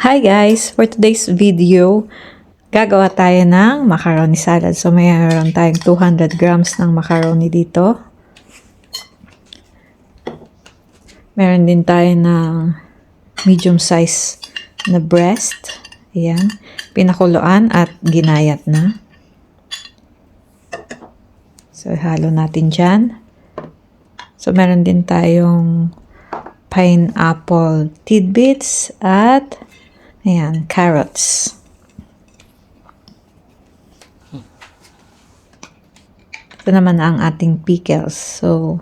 Hi guys! For today's video, gagawa tayo ng macaroni salad. So mayroon tayong 200 grams ng macaroni dito. Meron din tayo ng medium size na breast. Ayan. Pinakuluan at ginayat na. So halo natin dyan. So meron din tayong pineapple tidbits at ayan, carrots. Ito naman ang ating pickles. So,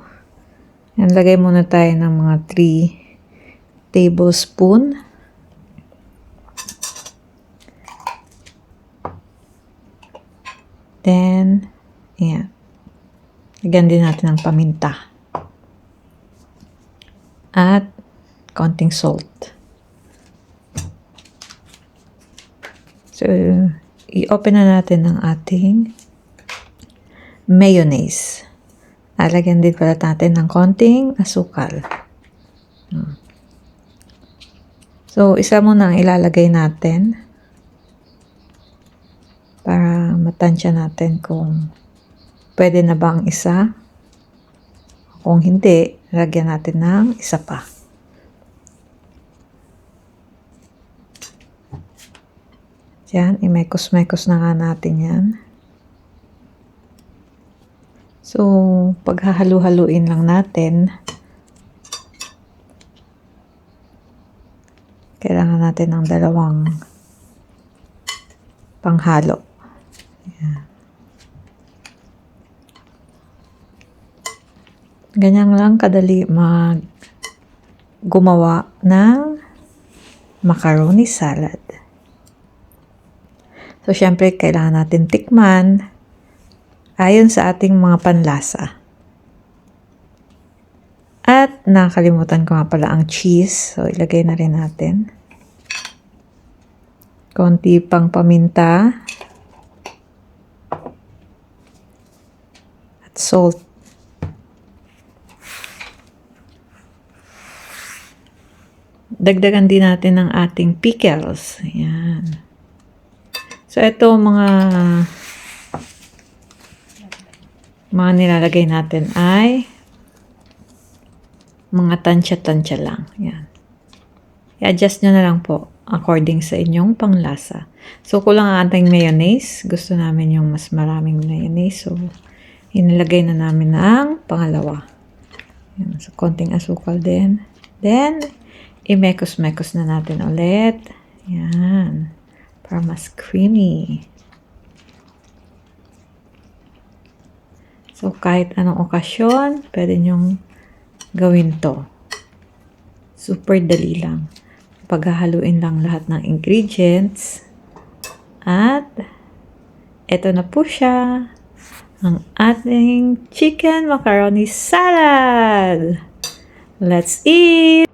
yan, lagay muna tayo ng mga 3 tablespoon. Then, ayan. Lagyan din natin ng paminta. At konting salt. So, i-open na natin ang ating mayonnaise. Lalagyan din pala natin ng konting asukal. So, isa muna ang ilalagay natin para matansya natin kung pwede na ba ang isa. Kung hindi, lagyan natin ng isa pa. Yan, imekos-mekos na nga natin yan. So, paghahalu-haluin lang natin, kailangan natin ng 2 panghalo. Yan. Ganyan lang kadali gumawa ng macaroni salad. So, syempre, kailangan natin tikman ayon sa ating mga panlasa. At nakalimutan ko nga pala ang cheese. So, ilagay na rin natin. Konti pang paminta. At salt. Dagdagan din natin ng ating pickles. Ayan. So, ito mga nilalagay natin ay mga tansya-tansya lang. Yan. I-adjust nyo na lang po according sa inyong panglasa. So, kulang ang ating mayonnaise. Gusto namin yung mas maraming mayonnaise. So, inilagay na namin ang pangalawa. Yan. So, konting asukal din. Then, imekos-mekos na natin ulit. Yan. Para mas creamy. So, kahit anong okasyon, pwede nyong gawin to. Super dali lang. Paghahaluin lang lahat ng ingredients. At, eto na po siya. Ang ating chicken macaroni salad. Let's eat!